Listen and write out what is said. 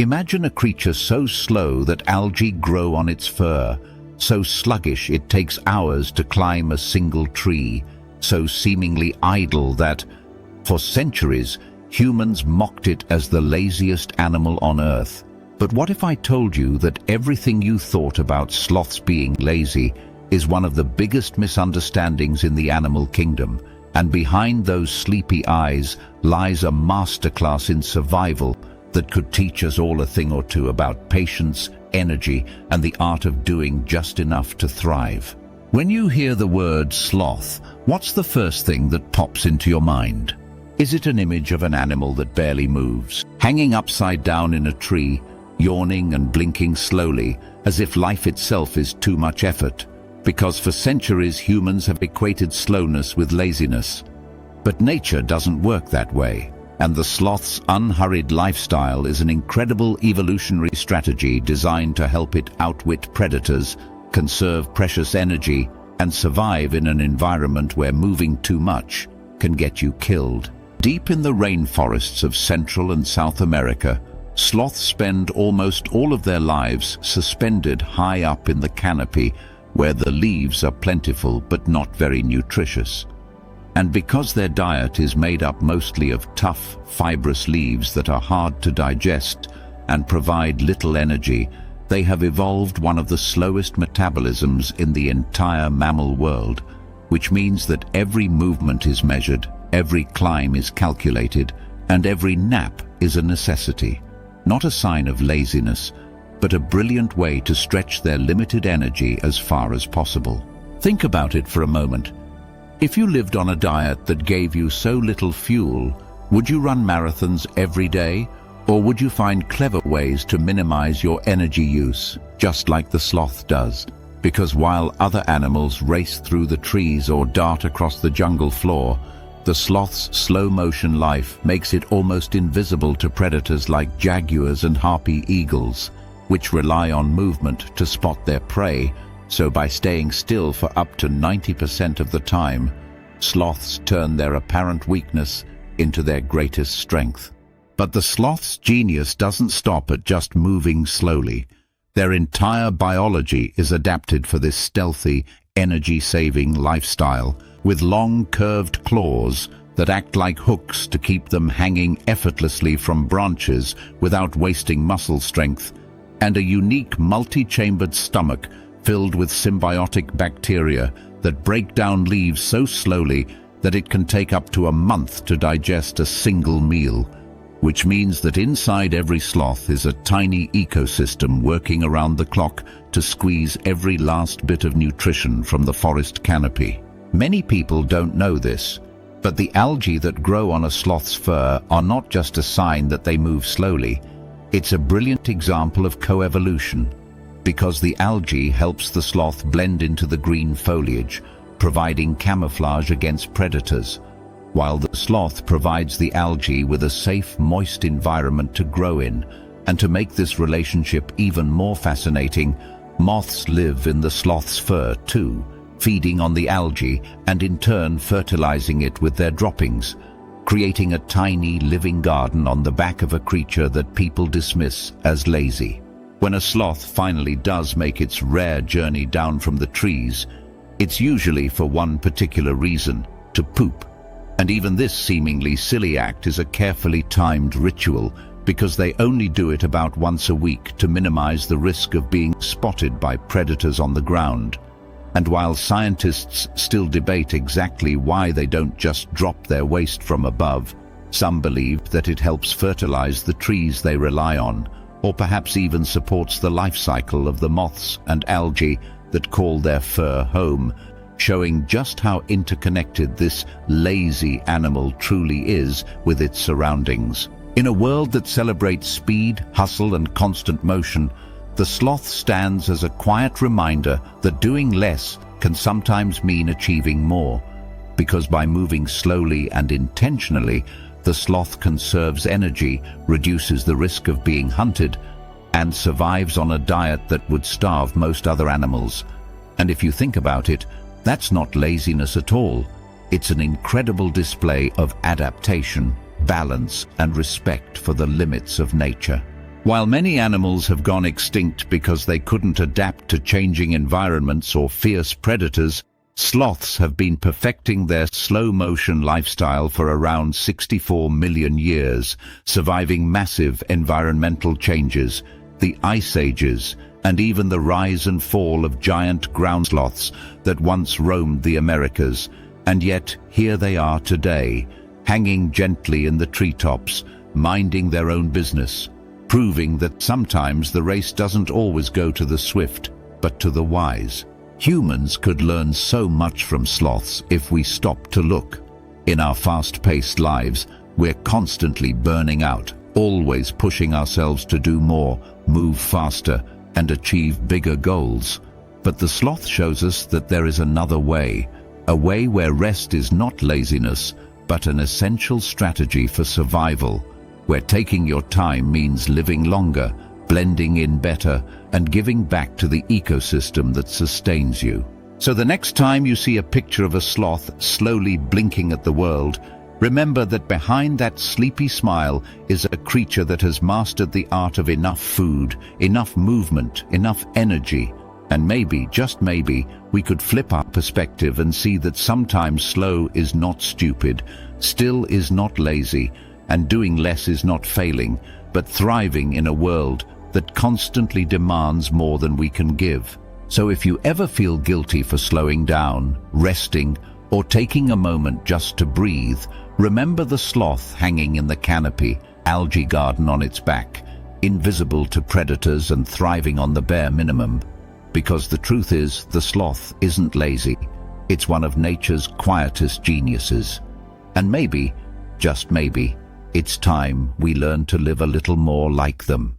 Imagine a creature so slow that algae grow on its fur, so sluggish it takes hours to climb a single tree, so seemingly idle that, for centuries, humans mocked it as the laziest animal on Earth. But what if I told you that everything you thought about sloths being lazy is one of the biggest misunderstandings in the animal kingdom, and behind those sleepy eyes lies a masterclass in survival that could teach us all a thing or two about patience, energy, and the art of doing just enough to thrive. When you hear the word sloth, what's the first thing that pops into your mind? Is it an image of an animal that barely moves, hanging upside down in a tree, yawning and blinking slowly, as if life itself is too much effort? Because for centuries humans have equated slowness with laziness. But nature doesn't work that way, and the sloth's unhurried lifestyle is an incredible evolutionary strategy designed to help it outwit predators, conserve precious energy, and survive in an environment where moving too much can get you killed. Deep in the rainforests of Central and South America, sloths spend almost all of their lives suspended high up in the canopy, where the leaves are plentiful but not very nutritious. And because their diet is made up mostly of tough, fibrous leaves that are hard to digest and provide little energy, they have evolved one of the slowest metabolisms in the entire mammal world, which means that every movement is measured, every climb is calculated, and every nap is a necessity. Not a sign of laziness, but a brilliant way to stretch their limited energy as far as possible. Think about it for a moment. If you lived on a diet that gave you so little fuel, would you run marathons every day? Or would you find clever ways to minimize your energy use, just like the sloth does? Because while other animals race through the trees or dart across the jungle floor, the sloth's slow-motion life makes it almost invisible to predators like jaguars and harpy eagles, which rely on movement to spot their prey. So by staying still for up to 90% of the time, sloths turn their apparent weakness into their greatest strength. But the sloth's genius doesn't stop at just moving slowly. Their entire biology is adapted for this stealthy, energy-saving lifestyle, with long curved claws that act like hooks to keep them hanging effortlessly from branches without wasting muscle strength, and a unique multi-chambered stomach filled with symbiotic bacteria that break down leaves so slowly that it can take up to a month to digest a single meal, which means that inside every sloth is a tiny ecosystem working around the clock to squeeze every last bit of nutrition from the forest canopy. Many people don't know this, but the algae that grow on a sloth's fur are not just a sign that they move slowly. It's a brilliant example of coevolution, because the algae helps the sloth blend into the green foliage, providing camouflage against predators, while the sloth provides the algae with a safe, moist environment to grow in. And to make this relationship even more fascinating, moths live in the sloth's fur too, feeding on the algae and in turn fertilizing it with their droppings, creating a tiny living garden on the back of a creature that people dismiss as lazy. When a sloth finally does make its rare journey down from the trees, it's usually for one particular reason: to poop. And even this seemingly silly act is a carefully timed ritual, because they only do it about once a week to minimize the risk of being spotted by predators on the ground. And while scientists still debate exactly why they don't just drop their waste from above, some believe that it helps fertilize the trees they rely on, or perhaps even supports the life cycle of the moths and algae that call their fur home, showing just how interconnected this lazy animal truly is with its surroundings. In a world that celebrates speed, hustle, and constant motion, the sloth stands as a quiet reminder that doing less can sometimes mean achieving more, because by moving slowly and intentionally, the sloth conserves energy, reduces the risk of being hunted, and survives on a diet that would starve most other animals. And if you think about it, that's not laziness at all. It's an incredible display of adaptation, balance, and respect for the limits of nature. While many animals have gone extinct because they couldn't adapt to changing environments or fierce predators, sloths have been perfecting their slow-motion lifestyle for around 64 million years, surviving massive environmental changes, the ice ages, and even the rise and fall of giant ground sloths that once roamed the Americas. And yet, here they are today, hanging gently in the treetops, minding their own business, proving that sometimes the race doesn't always go to the swift, but to the wise. Humans could learn so much from sloths if we stop to look. In our fast-paced lives, we're constantly burning out, always pushing ourselves to do more, move faster, and achieve bigger goals. But the sloth shows us that there is another way, a way where rest is not laziness, but an essential strategy for survival, where taking your time means living longer, blending in better, and giving back to the ecosystem that sustains you. So the next time you see a picture of a sloth slowly blinking at the world, remember that behind that sleepy smile is a creature that has mastered the art of enough food, enough movement, enough energy. And maybe, just maybe, we could flip our perspective and see that sometimes slow is not stupid, still is not lazy, and doing less is not failing, but thriving in a world that constantly demands more than we can give. So if you ever feel guilty for slowing down, resting, or taking a moment just to breathe, remember the sloth hanging in the canopy, algae garden on its back, invisible to predators and thriving on the bare minimum. Because the truth is, the sloth isn't lazy. It's one of nature's quietest geniuses. And maybe, just maybe, it's time we learn to live a little more like them.